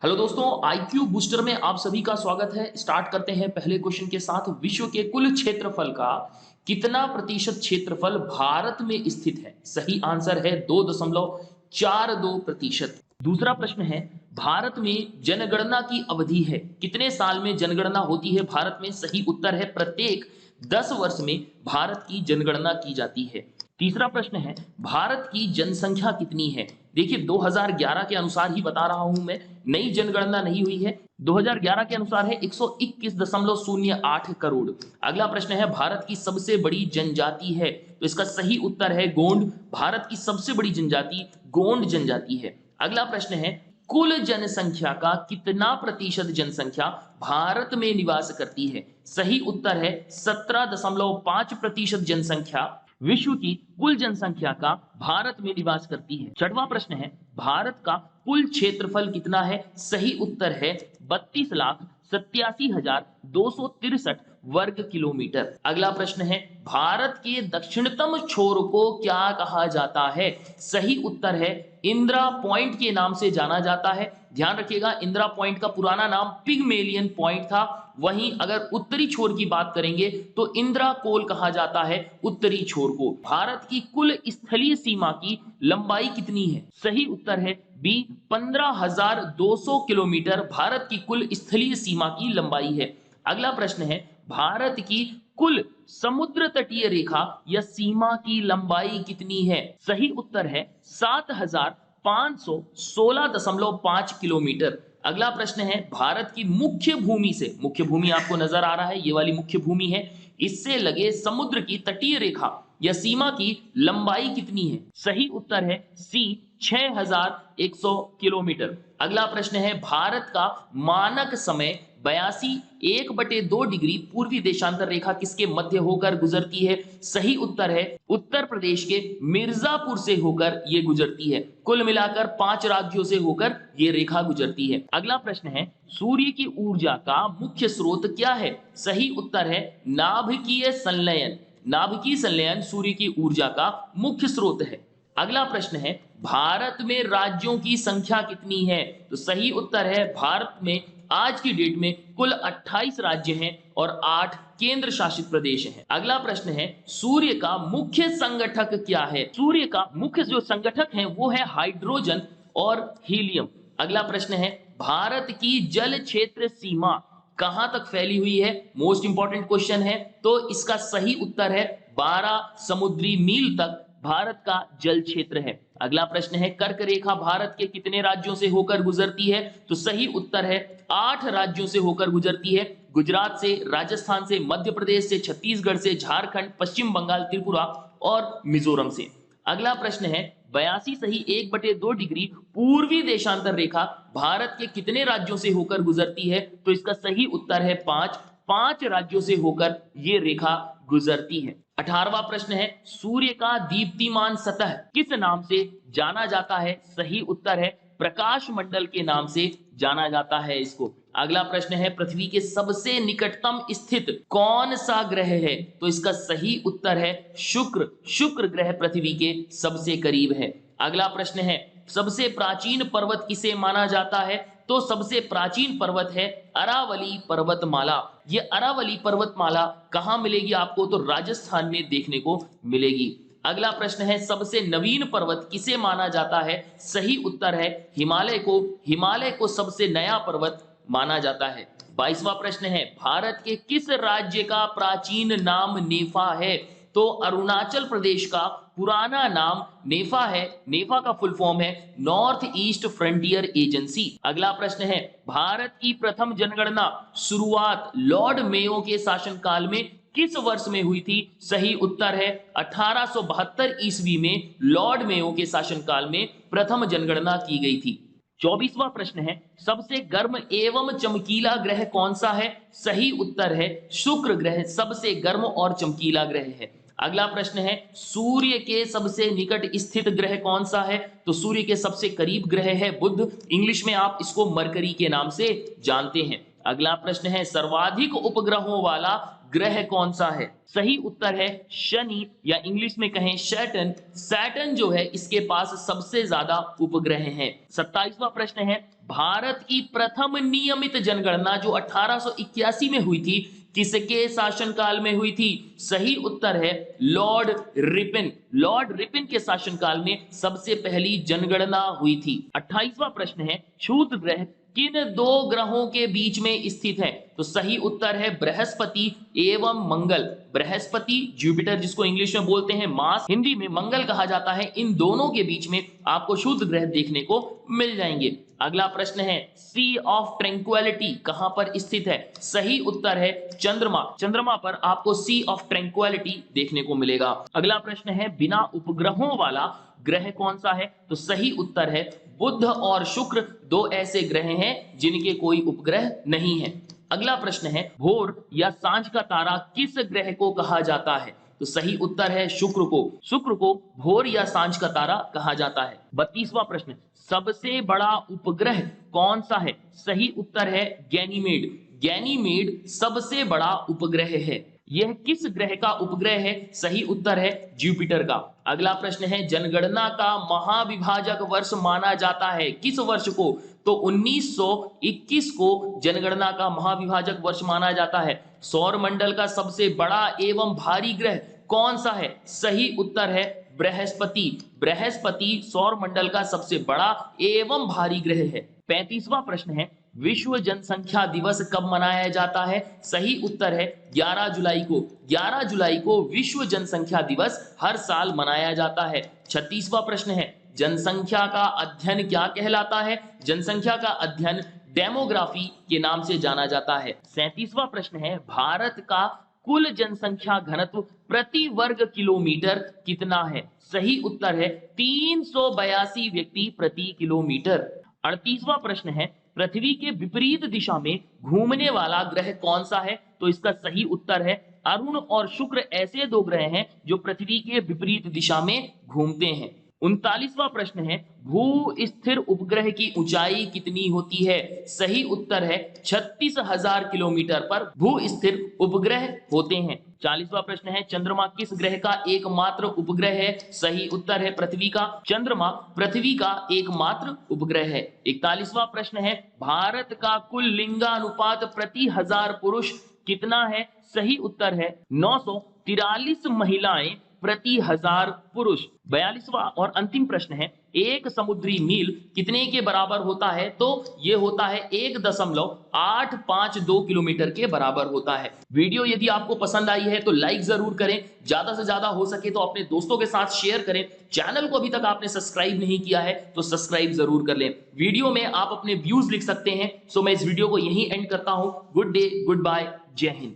Hello दोस्तों, IQ booster में आप सभी का स्वागत है। स्टार्ट करते हैं पहले क्वेश्चन के साथ। विश्व के कुल क्षेत्रफल का कितना प्रतिशत क्षेत्रफल भारत में स्थित है? सही आंसर है 2.42%। दूसरा प्रश्न है, भारत में जनगणना की अवधि है, कितने साल में जनगणना होती है भारत में? सही उत्तर है प्रत्येक 10 वर्ष में भारत की जनगणना की जाती है। तीसरा प्रश्न है, भारत की जनसंख्या कितनी है? देखिए 2011 के अनुसार ही बता रहा हूं मैं, नई जनगणना नहीं हुई है। 2011 के अनुसार है 121.08 करोड़। अगला प्रश्न है, भारत की सबसे बड़ी जनजाति है, तो इसका सही उत्तर है गोंड। भारत की सबसे बड़ी जनजाति गोंड जनजाति है। अगला प्रश्न है, कुल जनसंख्या का कितना प्रतिशत जनसंख्या भारत में निवास करती है? सही उत्तर है 17.5% जनसंख्या विश्व की कुल जनसंख्या का भारत में निवास करती है। छठवां प्रश्न है, भारत का कुल क्षेत्रफल कितना है? सही उत्तर है 32,87,263 वर्ग किलोमीटर। अगला प्रश्न है, भारत के दक्षिणतम छोर को क्या कहा जाता है? सही उत्तर है इंदिरा पॉइंट के नाम से जाना जाता है। ध्यान रखिएगा, इंदिरा पॉइंट का पुराना नाम पिगमेलियन पॉइंट था। वहीं अगर उत्तरी छोर की बात करेंगे तो इंदिरा कोल कहा जाता है उत्तरी छोर को। भारत की कुल स्थलीय सीमा की लंबाई कितनी है? सही उत्तर है बी 15,200 किलोमीटर भारत की कुल स्थलीय सीमा की लंबाई है। अगला प्रश्न है, भारत की कुल समुद्र तटीय रेखा या सीमा की लंबाई कितनी है? सही उत्तर है 7,516.5 किलोमीटर। अगला प्रश्न है, भारत की मुख्य भूमि से, मुख्य भूमि आपको नजर आ रहा है, ये वाली मुख्य भूमि है, इससे लगे समुद्र की तटीय रेखा या सीमा की लंबाई कितनी है? सही उत्तर है सी 6,100 किलोमीटर। अगला प्रश्न है, भारत का मानक समय 82 डिग्री पूर्वी देशांतर रेखा किसके मध्य होकर गुजरती है? सही उत्तर है उत्तर प्रदेश के मिर्जापुर से होकर ये गुजरती है। कुल मिलाकर 5 राज्यों से होकर ये रेखा गुजरती है। अगला प्रश्न है, सूर्य की ऊर्जा का मुख्य स्रोत क्या है? सही उत्तर है नाभिकीय संलयन। नाभिकीय संलयन सूर्य की ऊर्जा का मुख्य स्रोत है। अगला प्रश्न है, भारत में राज्यों की संख्या कितनी है? तो सही उत्तर है भारत में आज की डेट में कुल 28 राज्य हैं और 8 केंद्र शासित प्रदेश हैं। अगला प्रश्न है, सूर्य का मुख्य संगठक क्या है? सूर्य का मुख्य जो संगठक है वो है हाइड्रोजन और हीलियम। अगला प्रश्न है, भारत की जल क्षेत्र सीमा कहां तक फैली हुई है? मोस्ट इंपॉर्टेंट क्वेश्चन है। तो इसका सही उत्तर है 12 समुद्री मील तक भारत का जल क्षेत्र है। अगला प्रश्न है, कर्क रेखा भारत के कितने राज्यों से होकर गुजरती है? तो सही उत्तर है 8 राज्यों से होकर गुजरती है। गुजरात से, राजस्थान से, मध्य प्रदेश से, छत्तीसगढ़ से, झारखंड, पश्चिम बंगाल, त्रिपुरा और मिजोरम से। अगला प्रश्न है, 82 सही 1/2 डिग्री पूर्वी देशांतर रेखा भारत के कितने राज्यों से होकर गुजरती है? तो इसका सही उत्तर है 5 राज्यों से होकर ये रेखा गुजरती है। 18वां प्रश्न है, सूर्य का दीप्तिमान सतह किस नाम से जाना जाता है? सही उत्तर है प्रकाश मंडल के नाम से जाना जाता है इसको। अगला प्रश्न है, पृथ्वी के सबसे निकटतम स्थित कौन सा ग्रह है? तो इसका सही उत्तर है शुक्र। शुक्र ग्रह पृथ्वी के सबसे करीब है। अगला प्रश्न है, सबसे प्राचीन पर्वत किसे माना जाता है? तो सबसे प्राचीन पर्वत है अरावली पर्वतमाला। ये अरावली पर्वतमाला कहां मिलेगी आपको? तो राजस्थान में देखने को मिलेगी। अगला प्रश्न है, सबसे नवीन पर्वत किसे माना जाता है? सही उत्तर है हिमालय को। हिमालय को सबसे नया पर्वत माना जाता है। 22वां प्रश्न है, भारत के किस राज्य का प्राचीन नाम नेफा है? तो अरुणाचल प्रदेश का पुराना नाम नेफा है। नेफा का फुल फॉर्म है नॉर्थ ईस्ट फ्रंटियर एजेंसी। अगला प्रश्न है, भारत की प्रथम जनगणना शुरुआत लॉर्ड मेयो के शासनकाल में किस वर्ष में हुई थी? सही उत्तर है 1872 ईस्वी में लॉर्ड मेयो के शासनकाल में प्रथम जनगणना की गई थी। 24वां प्रश्न है, सबसे गर्म एवं चमकीला ग्रह कौन सा है? सही उत्तर है शुक्र ग्रह सबसे गर्म और चमकीला ग्रह है। अगला प्रश्न है, सूर्य के सबसे निकट स्थित ग्रह कौन सा है? तो सूर्य के सबसे करीब ग्रह है बुध। इंग्लिश में आप इसको मरकरी के नाम से जानते हैं। अगला प्रश्न है, सर्वाधिक उपग्रहों वाला ग्रह कौन सा है? सही उत्तर है शनि, या इंग्लिश में कहें सैटर्न। सैटर्न जो है इसके पास सबसे ज्यादा उपग्रह हैं। 27वां प्रश्न है, भारत की प्रथम नियमित जनगणना जो 1881 में हुई थी, किसके शासनकाल में हुई थी? सही उत्तर है लॉर्ड रिपन। लॉर्ड रिपन के शासनकाल में सबसे पहली जनगणना हुई थी। 28वां प्रश्न है, क्षुद्र ग्रह किन दो ग्रहों के बीच में स्थित है? तो सही उत्तर है बृहस्पति एवं मंगल। बृहस्पति जुपिटर जिसको इंग्लिश में बोलते हैं मार्स, हिंदी में मंगल कहा जाता है, इन दोनों के बीच में आपको क्षुद्र ग्रह देखने को मिल जाएंगे। अगला प्रश्न है, सी ऑफ ट्रैंक्विलिटी कहां पर स्थित है? सही उत्तर है चंद्रमा। चंद्रमा पर आपको सी ऑफ ट्रैंक्विलिटी देखने को मिलेगा। अगला प्रश्न है, बिना उपग्रहों वाला ग्रह कौन सा है? तो सही उत्तर है बुध और शुक्र, दो ऐसे ग्रह हैं जिनके कोई उपग्रह नहीं है। अगला प्रश्न है, भोर या सांझ का तारा किस ग्रह को कहा जाता है? तो सही उत्तर है शुक्र को। शुक्र को भोर या सांझ का तारा कहा जाता है। 32वां प्रश्न, सबसे बड़ा उपग्रह कौन सा है? सही उत्तर है गैनीमेड। गैनीमेड सबसे बड़ा उपग्रह है। यह किस ग्रह का उपग्रह है? सही उत्तर है जुपिटर का। अगला प्रश्न है, जनगणना का महाविभाजक वर्ष माना जाता है किस वर्ष को? तो 1921 को जनगणना का महाविभाजक वर्ष माना जाता है। सौर मंडल का सबसे बड़ा एवं भारी ग्रह कौन सा है? सही उत्तर है बृहस्पति। बृहस्पति सौर मंडल का सबसे बड़ा एवं भारी ग्रह है। 35वां प्रश्न है, विश्व जनसंख्या दिवस कब मनाया जाता है? सही उत्तर है 11 जुलाई को। 11 जुलाई को विश्व जनसंख्या दिवस हर साल मनाया जाता है। 36वां प्रश्न है, जनसंख्या का अध्ययन क्या कहलाता है? जनसंख्या का अध्ययन डेमोग्राफी के नाम से जाना जाता है। 37वां प्रश्न है, भारत का कुल जनसंख्या घनत्व प्रति वर्ग किलोमीटर कितना है? सही उत्तर है 382 व्यक्ति प्रति किलोमीटर। 38वां प्रश्न है, पृथ्वी के विपरीत दिशा में घूमने वाला ग्रह कौन सा है? तो इसका सही उत्तर है अरुण और शुक्र, ऐसे दो ग्रह हैं जो पृथ्वी के विपरीत दिशा में घूमते हैं। 39वां प्रश्न है, भू स्थिर उपग्रह की ऊंचाई कितनी होती है? सही उत्तर है 36,000 किलोमीटर पर भू स्थिर उपग्रह होते हैं। 40वां प्रश्न है, चंद्रमा किस ग्रह का एकमात्र उपग्रह है? सही उत्तर है पृथ्वी का। चंद्रमा पृथ्वी का एकमात्र उपग्रह है। 41वां प्रश्न है, भारत का कुल लिंगानुपात प्रति 1000 पुरुष कितना है? सही उत्तर है 943 महिलाएं प्रति 1000 पुरुष। 42वां और अंतिम प्रश्न है, एक समुद्री मील कितने के बराबर होता है? तो ये होता है 1.852 किलोमीटर के बराबर होता है। वीडियो यदि आपको पसंद आई है तो लाइक जरूर करें, ज्यादा से ज्यादा हो सके तो अपने दोस्तों के साथ शेयर करें। चैनल को अभी तक आपने सब्सक्राइब नहीं किया है तो सब्सक्राइब जरूर कर लें। वीडियो में आप अपने व्यूज लिख सकते हैं। सो मैं इस वीडियो को यहीं एंड करता हूं। गुड डे, गुड बाय, जय हिंद।